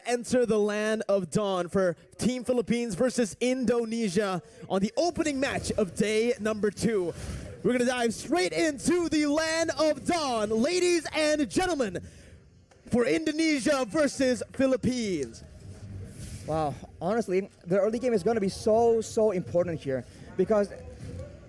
enter the land of dawn for Team Philippines versus Indonesia on the opening match of day number 2. We're going to dive straight into the land of dawn, ladies and gentlemen, for Indonesia versus Philippines. Wow, honestly, the early game is going to be so important here because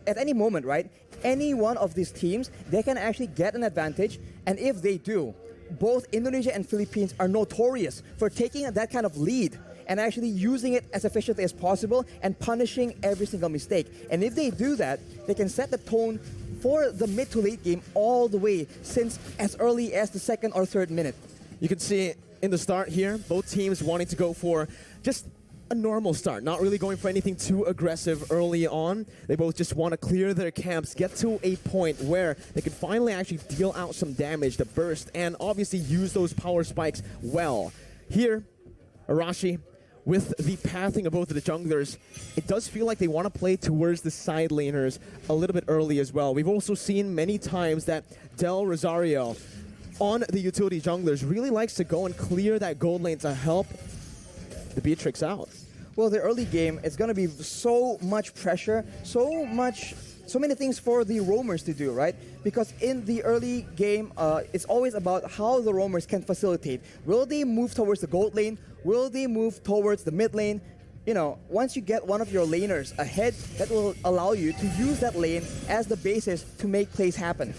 at any moment, right, any one of these teams, they can actually get an advantage, and if they do, both Indonesia and Philippines are notorious for taking that kind of lead and actually using it as efficiently as possible and punishing every single mistake. And if they do that, they can set the tone for the mid to late game all the way since as early as the 2nd or 3rd minute. You can see in the start here, both teams wanting to go for just a normal start, not really going for anything too aggressive early on. They both just want to clear their camps, get to a point where they can finally actually deal out some damage, the burst, and obviously use those power spikes well. Here, Arashi, with the pathing of both of the junglers, it does feel like they want to play towards the side laners a little bit early as well. We've also seen many times that Del Rosario on the utility junglers really likes to go and clear that gold lane to help the Beatrix out. Well, the early game, it's going to be so much pressure, so many things for the roamers to do, right? Because in the early game, it's always about how the roamers can facilitate. Will they move towards the gold lane? Will they move towards the mid lane? You know, once you get one of your laners ahead, that will allow you to use that lane as the basis to make plays happen.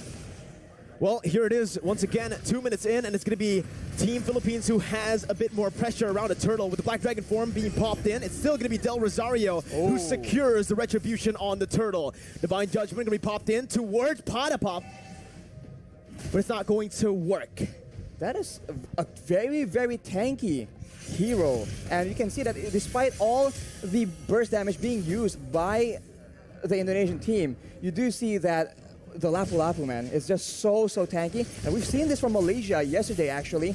Well, here it is once again, 2 minutes in, and it's going to be Team Philippines who has a bit more pressure around a turtle with the Black Dragon form being popped in. It's still going to be Del Rosario who secures the retribution on the turtle. Divine Judgment going to be popped in towards Potapop, but it's not going to work. That is a very tanky hero, and you can see that despite all the burst damage being used by the Indonesian team, you do see that the Lapu-Lapu, man, is just so tanky. And we've seen this from Malaysia yesterday, actually.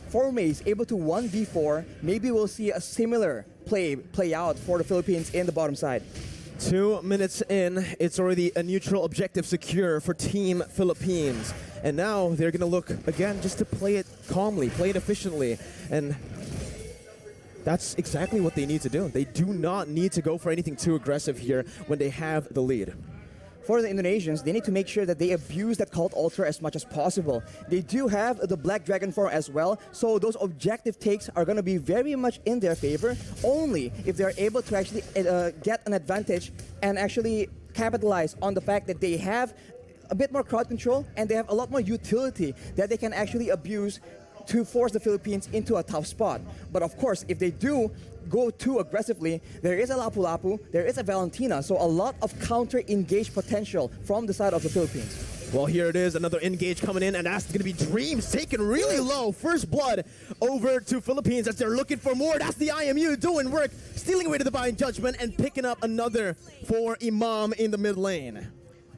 Formace able to 1v4. Maybe we'll see a similar play out for the Philippines in the bottom side. 2 minutes in, it's already a neutral objective secure for Team Philippines. And now they're going to look, again, just to play it calmly, play it efficiently. And that's exactly what they need to do. They do not need to go for anything too aggressive here when they have the lead. For the Indonesians, they need to make sure that they abuse that Cult Ultra as much as possible. They do have the Black Dragon form as well, so those objective takes are going to be very much in their favor, only if they're able to actually get an advantage and actually capitalize on the fact that they have a bit more crowd control and they have a lot more utility that they can actually abuse to force the Philippines into a tough spot. But of course, if they do go too aggressively, there is a Lapu-Lapu, there is a Valentina, so a lot of counter-engage potential from the side of the Philippines. Well, here it is, another engage coming in, and that's going to be Dreams taken really low. First blood over to Philippines as they're looking for more. That's the IMU doing work, stealing away to the Divine Judgment and picking up another for Imam in the mid lane.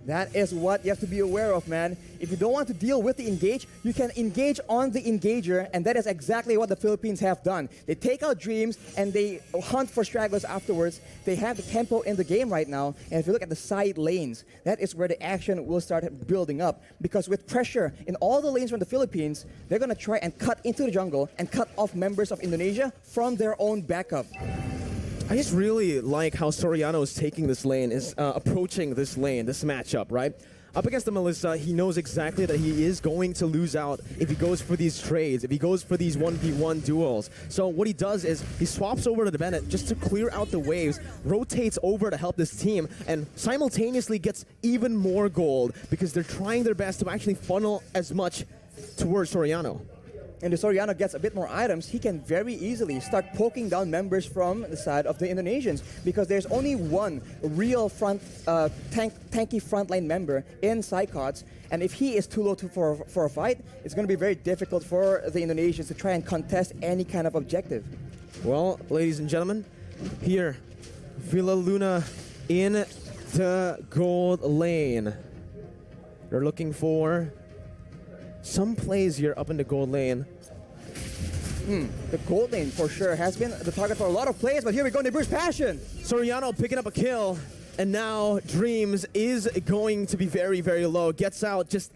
That is what you have to be aware of, man. If you don't want to deal with the engage, you can engage on the engager, and that is exactly what the Philippines have done. They take out Dreams, and they hunt for stragglers afterwards. They have the tempo in the game right now, and if you look at the side lanes, that is where the action will start building up. Because with pressure in all the lanes from the Philippines, they're going to try and cut into the jungle and cut off members of Indonesia from their own backup. I just really like how Soriano is taking this lane, is approaching this lane, this matchup, right? Up against the Melissa, he knows exactly that he is going to lose out if he goes for these trades, if he goes for these 1v1 duels. So what he does is he swaps over to the Bennett just to clear out the waves, rotates over to help this team, and simultaneously gets even more gold because they're trying their best to actually funnel as much towards Soriano. And if Soriano gets a bit more items, he can very easily start poking down members from the side of the Indonesians because there's only one real tanky frontline member in Psychots, and if he is too low for a fight, it's going to be very difficult for the Indonesians to try and contest any kind of objective. Well, ladies and gentlemen, here, Villa Luna in the gold lane. They're looking for some plays here up in the gold lane. The gold lane for sure has been the target for a lot of players, but here we go, Bruce Passion. Soriano picking up a kill, and now Dreams is going to be very low. Gets out just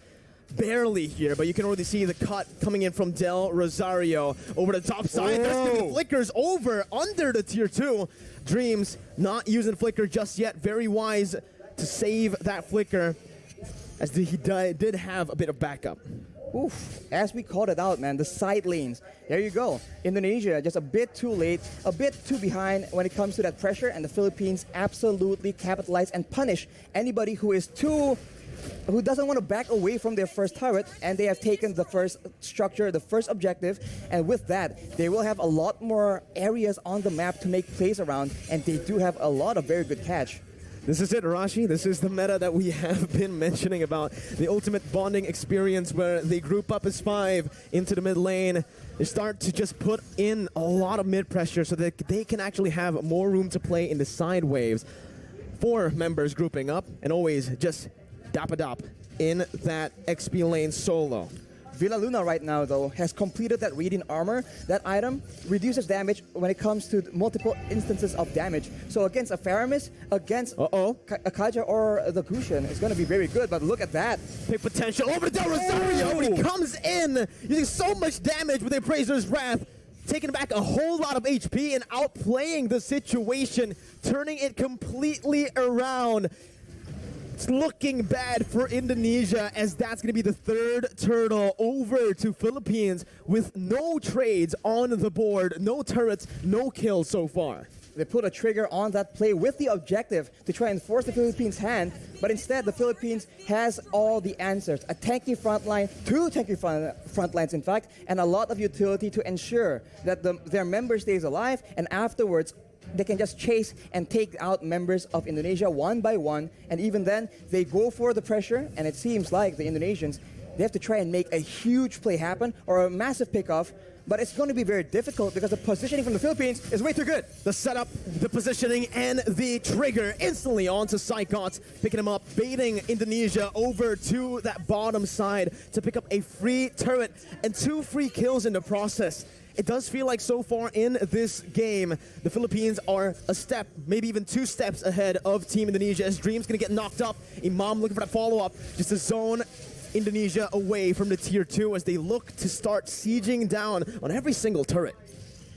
barely here, but you can already see the cut coming in from Del Rosario over the top side. There's the flickers over under the tier 2. Dreams not using flicker just yet. Very wise to save that flicker, as he did have a bit of backup. Oof, as we called it out, man, the side lanes. There you go. Indonesia just a bit too late, a bit too behind when it comes to that pressure, and the Philippines absolutely capitalize and punish anybody who doesn't want to back away from their first turret, and they have taken the first structure, the first objective, and with that, they will have a lot more areas on the map to make plays around, and they do have a lot of very good catch. This is it, Arashi. This is the meta that we have been mentioning about. The ultimate bonding experience where they group up as 5 into the mid lane. They start to just put in a lot of mid pressure so that they can actually have more room to play in the side waves. 4 members grouping up and always just dap-a-dap in that XP lane solo. Villa Luna right now, though, has completed that Radiant Armor. That item reduces damage when it comes to multiple instances of damage. So against a Faramis, against a Kaja or the Gusion, it's going to be very good, but look at that. Big potential over to Del Rosario. He comes in using so much damage with the Appraiser's Wrath, taking back a whole lot of HP and outplaying the situation, turning it completely around. It's looking bad for Indonesia, as that's going to be the 3rd turtle over to Philippines with no trades on the board, no turrets, no kills so far. They put a trigger on that play with the objective to try and force the Philippines' hand, but instead the Philippines has all the answers. A tanky front line, 2 tanky front lines in fact, and a lot of utility to ensure that their member stays alive, and afterwards they can just chase and take out members of Indonesia one by one, and even then, they go for the pressure, and it seems like the Indonesians, they have to try and make a huge play happen or a massive pickoff, but it's going to be very difficult because the positioning from the Philippines is way too good. The setup, the positioning, and the trigger instantly onto Psychots, picking him up, baiting Indonesia over to that bottom side to pick up a free turret and 2 free kills in the process. It does feel like so far in this game, the Philippines are a step, maybe even 2 steps ahead of Team Indonesia, as Dream's gonna get knocked up. Imam looking for that follow-up, just to zone Indonesia away from the tier 2 as they look to start sieging down on every single turret.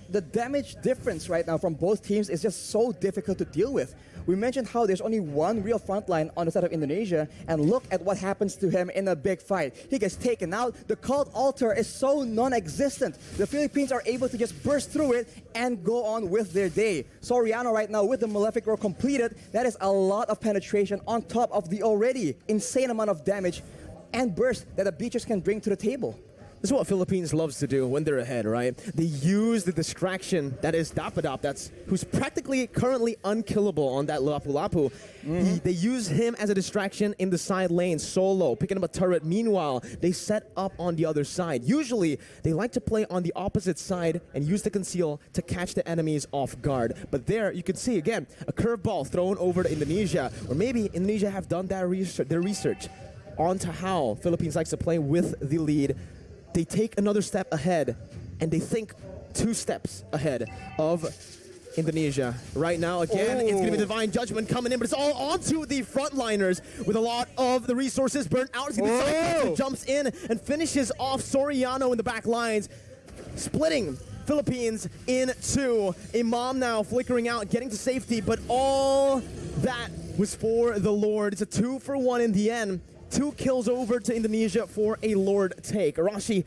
The damage difference right now from both teams is just so difficult to deal with. We mentioned how there's only 1 real frontline on the side of Indonesia, and look at what happens to him in a big fight. He gets taken out. The cult altar is so non-existent. The Philippines are able to just burst through it and go on with their day. Soriano right now with the Malefic Roar completed. That is a lot of penetration on top of the already insane amount of damage and burst that the Beaches can bring to the table. This is what Philippines loves to do when they're ahead, right? They use the distraction that is Dapadap, who's practically currently unkillable on that Lapu-Lapu. They use him as a distraction in the side lane, solo, picking up a turret. Meanwhile, they set up on the other side. Usually, they like to play on the opposite side and use the conceal to catch the enemies off guard. But there, you can see, again, a curveball thrown over to Indonesia, or maybe Indonesia have done their research onto how Philippines likes to play with the lead. They take another step ahead, and they think 2 steps ahead of Indonesia. Right now, again, it's going to be Divine Judgment coming in, but it's all onto the frontliners with a lot of the resources burnt out. It's going to be Psychots who jumps in and finishes off Soriano in the back lines, splitting Philippines in 2. Imam now flickering out, getting to safety, but all that was for the Lord. It's a 2-for-1 in the end. 2 kills over to Indonesia for a Lord take. Arashi,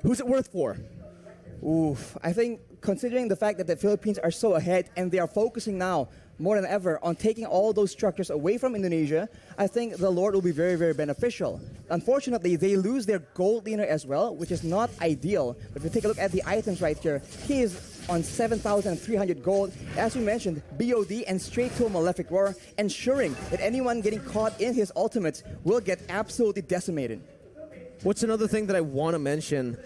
who's it worth for? Oof, I think considering the fact that the Philippines are so ahead and they are focusing now more than ever on taking all those structures away from Indonesia, I think the Lord will be very, very beneficial. Unfortunately, they lose their gold leaner as well, which is not ideal. But if you take a look at the items right here, he is on 7,300 gold. As we mentioned, BOD and straight to a Malefic Roar, ensuring that anyone getting caught in his ultimates will get absolutely decimated. What's another thing that I want to mention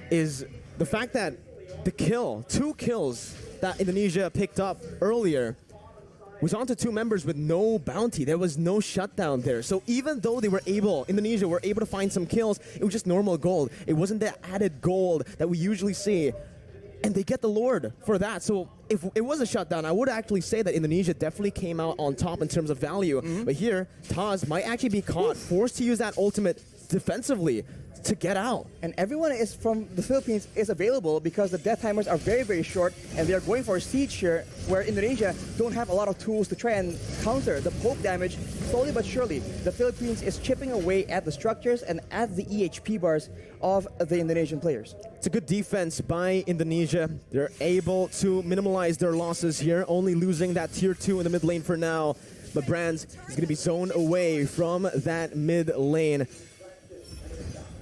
is the fact that the 2 kills that Indonesia picked up earlier was onto 2 members with no bounty. There was no shutdown there. So even though Indonesia were able to find some kills, it was just normal gold. It wasn't the added gold that we usually see. And they get the Lord for that. So if it was a shutdown, I would actually say that Indonesia definitely came out on top in terms of value. But here, Taz might actually be caught, forced to use that ultimate defensively to get out. And everyone is from the Philippines is available because the death timers are very, very short, and they're going for a siege here where Indonesia don't have a lot of tools to try and counter the poke damage. Slowly but surely, the Philippines is chipping away at the structures and at the EHP bars of the Indonesian players. It's a good defense by Indonesia. They're able to minimize their losses here, only losing that tier 2 in the mid lane for now. But Brands is going to be zoned away from that mid lane.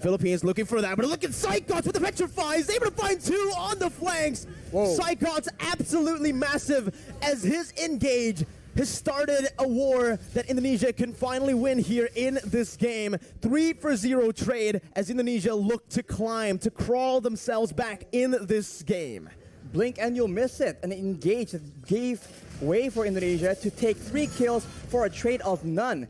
Philippines looking for that, but look at Psychots with the Petrify. He's able to find 2 on the flanks. Psychots absolutely massive as his engage has started a war that Indonesia can finally win here in this game. 3-for-0 trade as Indonesia look to climb, to crawl themselves back in this game. Blink and you'll miss it. An engage that gave way for Indonesia to take 3 kills for a trade of none.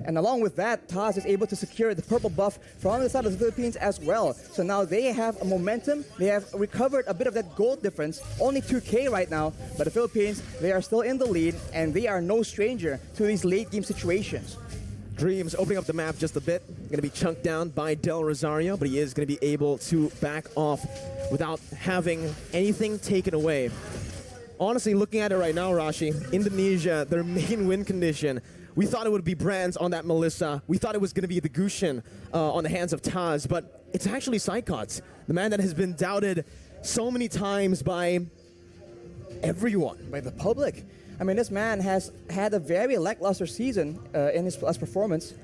And along with that, Taz is able to secure the purple buff from the side of the Philippines as well. So now they have a momentum. They have recovered a bit of that gold difference. Only 2K right now. But the Philippines, they are still in the lead, and they are no stranger to these late game situations. Dreams opening up the map just a bit. Going to be chunked down by Del Rosario, but he is going to be able to back off without having anything taken away. Honestly, looking at it right now, Rashi, Indonesia, their main win condition, we thought it would be Brands on that Melissa. We thought it was going to be the Gushin on the hands of Taz, but it's actually Psychots, the man that has been doubted so many times by everyone. By the public. I mean, this man has had a very lackluster season in his last performance.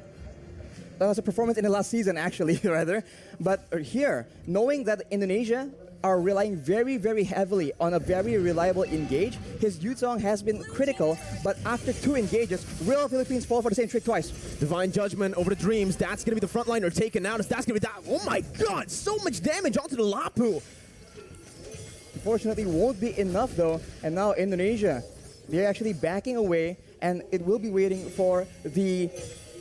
That was a performance in the last season, actually, rather. But here, knowing that Indonesia are relying very, very heavily on a very reliable engage. His Yuzong has been critical, but after 2 engages, will Philippines fall for the same trick twice? Divine Judgment over the Dreams. That's going to be the front liner taken out. That's going to be that. Oh my god, so much damage onto the Lapu. Unfortunately, won't be enough though. And now Indonesia, they're actually backing away, and it will be waiting for the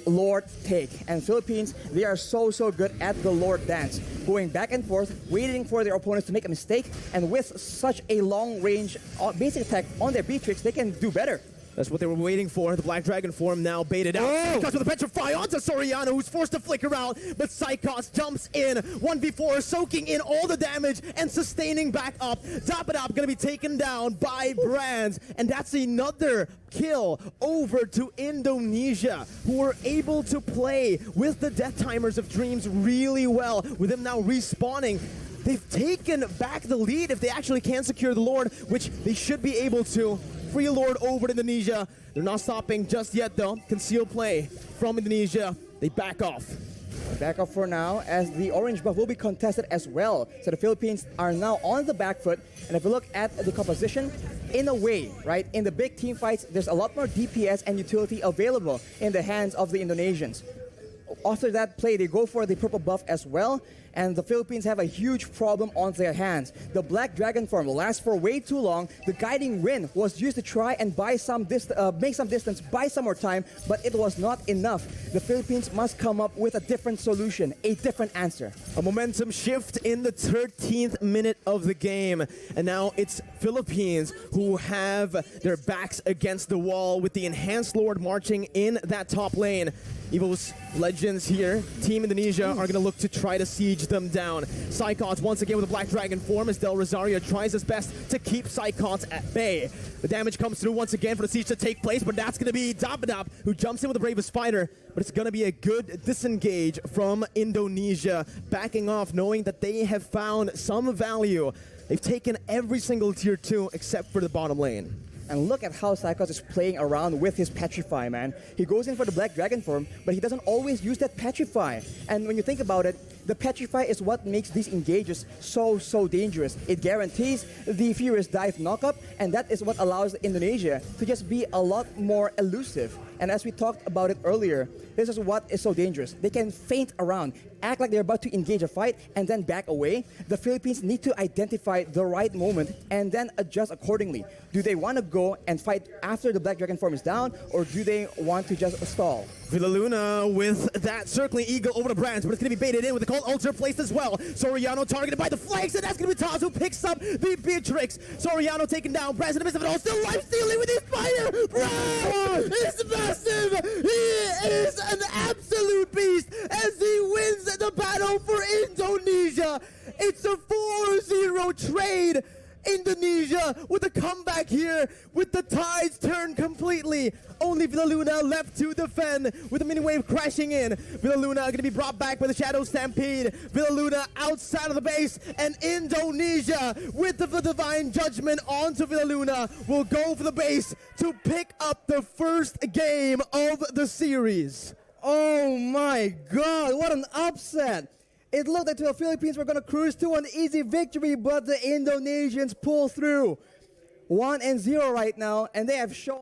Lord take. And Philippines, they are so good at the Lord dance, going back and forth, waiting for their opponents to make a mistake, and with such a long range basic attack on their Beatrix, they can do better. That's what they were waiting for. The Black Dragon form now baited out. Psychots with a Petrify onto Soriano, who's forced to flicker out, but Psychots jumps in. 1v4, soaking in all the damage and sustaining back up. Top it up, gonna be taken down by Brands, and that's another kill over to Indonesia, who were able to play with the death timers of Dreams really well, with them now respawning. They've taken back the lead if they actually can secure the Lord, which they should be able to. Free Lord over to Indonesia. They're not stopping just yet though. Concealed play from Indonesia. They back off. Back off for now, as the orange buff will be contested as well. So the Philippines are now on the back foot. And if you look at the composition, in a way, right, in the big team fights, there's a lot more DPS and utility available in the hands of the Indonesians. After that play, they go for the purple buff as well, and the Philippines have a huge problem on their hands. The Black Dragon form will last for way too long. The Guiding Wind was used to try and buy some make some distance, buy some more time, but it was not enough. The Philippines must come up with a different solution, a different answer. A momentum shift in the 13th minute of the game, and now it's Philippines who have their backs against the wall with the Enhanced Lord marching in that top lane. Evil's Legends here, Team Indonesia, are going to look to try to siege them down. Psychots once again with a Black Dragon form as Del Rosario tries his best to keep Psychots at bay. The damage comes through once again for the siege to take place, but that's going to be Dapadap who jumps in with the Bravest Spider. But it's going to be a good disengage from Indonesia, backing off knowing that they have found some value. They've taken every single tier 2 except for the bottom lane. And look at how Psychots is playing around with his Petrify, man. He goes in for the Black Dragon form, but he doesn't always use that Petrify. And when you think about it, the Petrify is what makes these engages so dangerous. It guarantees the Furious Dive knockup, and that is what allows Indonesia to just be a lot more elusive. And as we talked about it earlier, this is what is so dangerous. They can feint around, act like they're about to engage a fight, and then back away. The Philippines need to identify the right moment and then adjust accordingly. Do they want to go and fight after the Black Dragon form is down, or do they want to just stall? Villaluna with that circling eagle over the Brands, but it's going to be baited in with the Cold Ulcer placed as well. Soriano targeted by the flanks, and that's going to be Taz who picks up the Beatrix. Soriano taken down. Brands in the midst of it all, still life stealing with his spider. Brands is massive. He is an absolute beast as he wins Luna with a comeback here, with the tides turned completely. Only Villa Luna left to defend with the mini wave crashing in. Villa Luna going to be brought back by the Shadow Stampede. Villa Luna outside of the base, and Indonesia with the Divine Judgment onto Villa Luna will go for the base to pick up the first game of the series. Oh my God, what an upset. It looked like the Philippines were going to cruise to an easy victory, but the Indonesians pull through. 1-0 right now, and they have shown